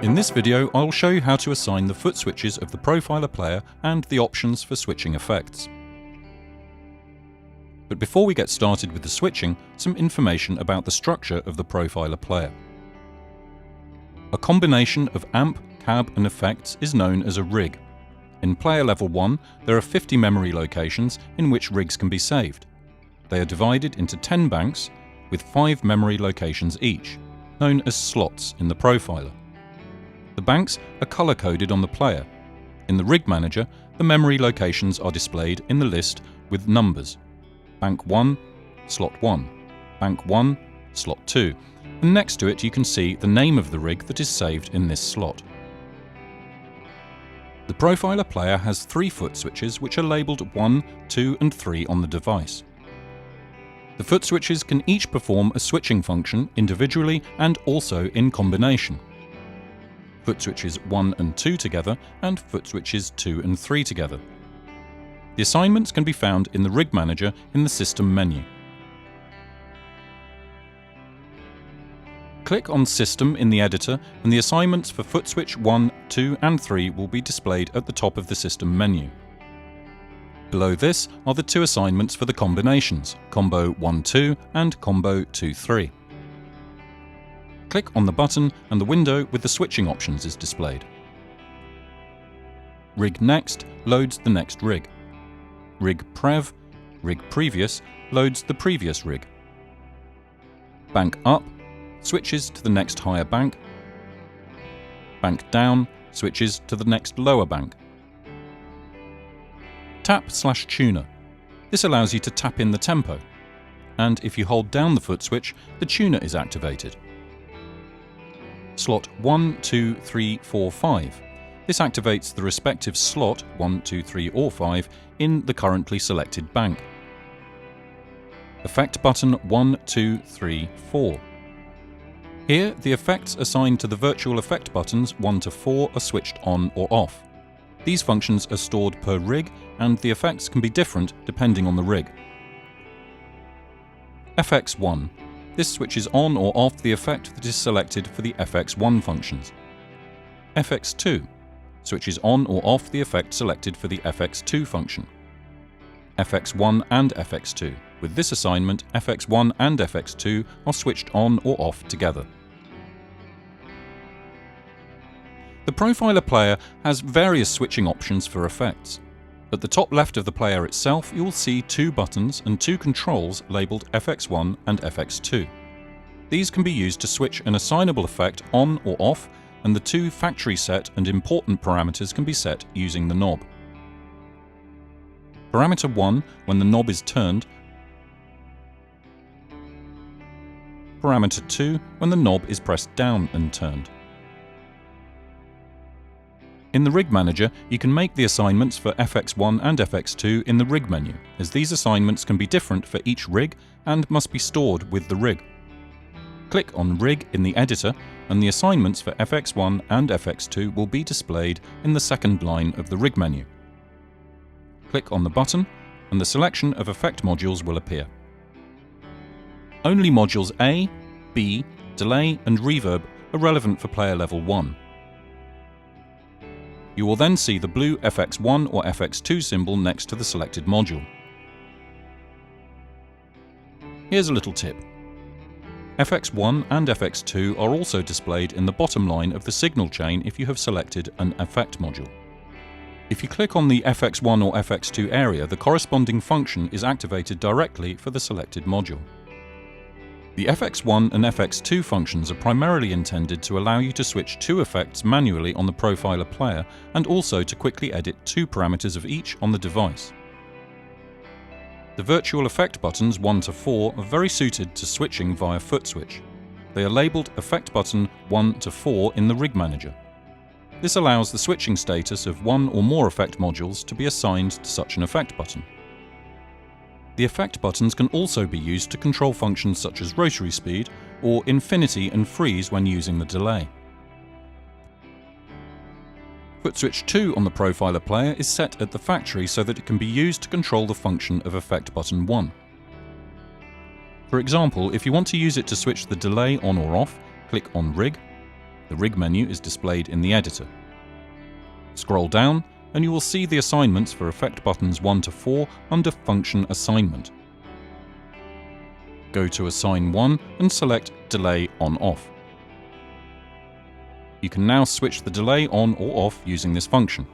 In this video, I'll show you how to assign the foot switches of the Profiler Player and the options for switching effects. But before we get started with the switching, some information about the structure of the Profiler Player. A combination of amp, cab and effects is known as a rig. In Player Level 1, there are 50 memory locations in which rigs can be saved. They are divided into 10 banks with 5 memory locations each, known as slots in the Profiler. The banks are color-coded on the player. In the Rig Manager, the memory locations are displayed in the list with numbers. Bank 1, Slot 1, Bank 1, Slot 2, and next to it you can see the name of the rig that is saved in this slot. The Profiler Player has 3 foot switches which are labelled 1, 2 and 3 on the device. The foot switches can each perform a switching function individually and also in combination. Foot switches 1 and 2 together and foot switches 2 and 3 together. The assignments can be found in the Rig Manager in the System menu. Click on System in the editor and the assignments for foot switch 1, 2 and 3 will be displayed at the top of the System menu. Below this are the 2 assignments for the combinations, Combo 1-2 and Combo 2-3. Click on the button and the window with the switching options is displayed. Rig Next loads the next rig. Rig Prev, Rig Previous loads the previous rig. Bank Up switches to the next higher bank. Bank Down switches to the next lower bank. Tap/tuner. This allows you to tap in the tempo, and if you hold down the foot switch, the tuner is activated. Slot 1, 2, 3, 4, 5. This activates the respective slot 1, 2, 3 or 5 in the currently selected bank. Effect button 1, 2, 3, 4. Here, the effects assigned to the virtual effect buttons 1 to 4 are switched on or off. These functions are stored per rig and the effects can be different depending on the rig. FX1. This switches on or off the effect that is selected for the FX1 functions. FX2 switches on or off the effect selected for the FX2 function. FX1 and FX2. With this assignment, FX1 and FX2 are switched on or off together. The Profiler Player has various switching options for effects. At the top left of the player itself, you will see 2 buttons and 2 controls labelled FX1 and FX2. These can be used to switch an assignable effect on or off, and the 2 factory set and important parameters can be set using the knob. Parameter 1 when the knob is turned, parameter 2 when the knob is pressed down and turned. In the Rig Manager, you can make the assignments for FX1 and FX2 in the Rig menu, as these assignments can be different for each rig and must be stored with the rig. Click on Rig in the editor and the assignments for FX1 and FX2 will be displayed in the second line of the Rig menu. Click on the button and the selection of effect modules will appear. Only modules A, B, Delay and Reverb are relevant for Player Level 1. You will then see the blue FX1 or FX2 symbol next to the selected module. Here's a little tip. FX1 and FX2 are also displayed in the bottom line of the signal chain if you have selected an effect module. If you click on the FX1 or FX2 area, the corresponding function is activated directly for the selected module. The FX1 and FX2 functions are primarily intended to allow you to switch 2 effects manually on the Profiler Player and also to quickly edit 2 parameters of each on the device. The virtual effect buttons 1 to 4 are very suited to switching via foot switch. They are labelled Effect Button 1 to 4 in the Rig Manager. This allows the switching status of 1 or more effect modules to be assigned to such an effect button. The effect buttons can also be used to control functions such as rotary speed or infinity and freeze when using the delay. Foot switch 2 on the Profiler Player is set at the factory so that it can be used to control the function of effect button 1. For example, if you want to use it to switch the delay on or off, click on Rig, The rig menu is displayed in the editor. Scroll down and you will see the assignments for effect buttons 1 to 4 under Function Assignment. Go to Assign 1 and select Delay On/Off. You can now switch the delay on or off using this function.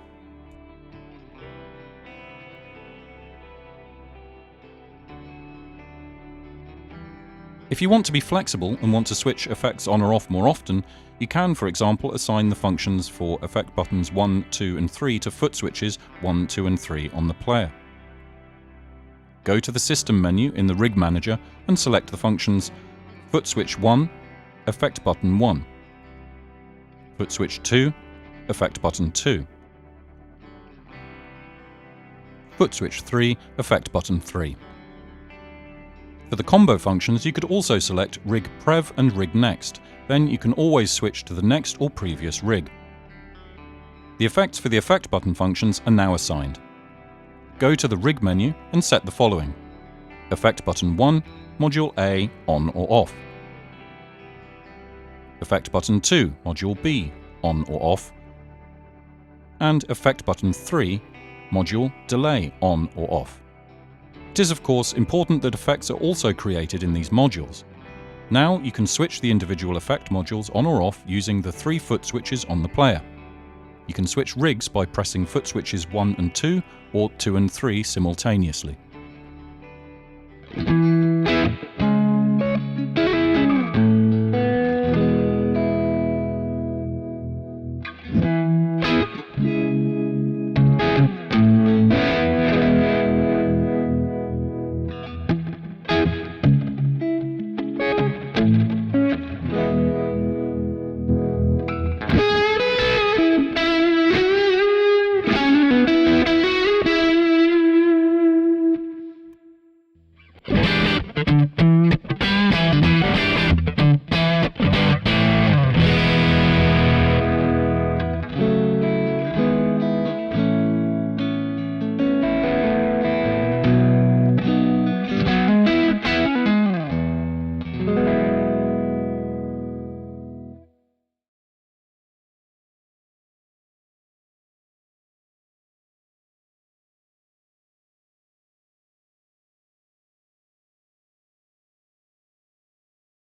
If you want to be flexible and want to switch effects on or off more often, you can, for example, assign the functions for effect buttons 1, 2 and 3 to foot switches 1, 2 and 3 on the player. Go to the System menu in the Rig Manager and select the functions foot switch 1, effect button 1, foot switch 2, effect button 2, foot switch 3, effect button 3. For the combo functions, you could also select Rig Prev and Rig Next, then you can always switch to the next or previous rig. The effects for the effect button functions are now assigned. Go to the Rig menu and set the following: Effect button 1, Module A, on or off. Effect button 2, Module B, on or off. And Effect button 3, Module Delay, on or off. It is, of course, important that effects are also created in these modules. Now you can switch the individual effect modules on or off using the 3 foot switches on the player. You can switch rigs by pressing foot switches 1 and 2 or 2 and 3 simultaneously.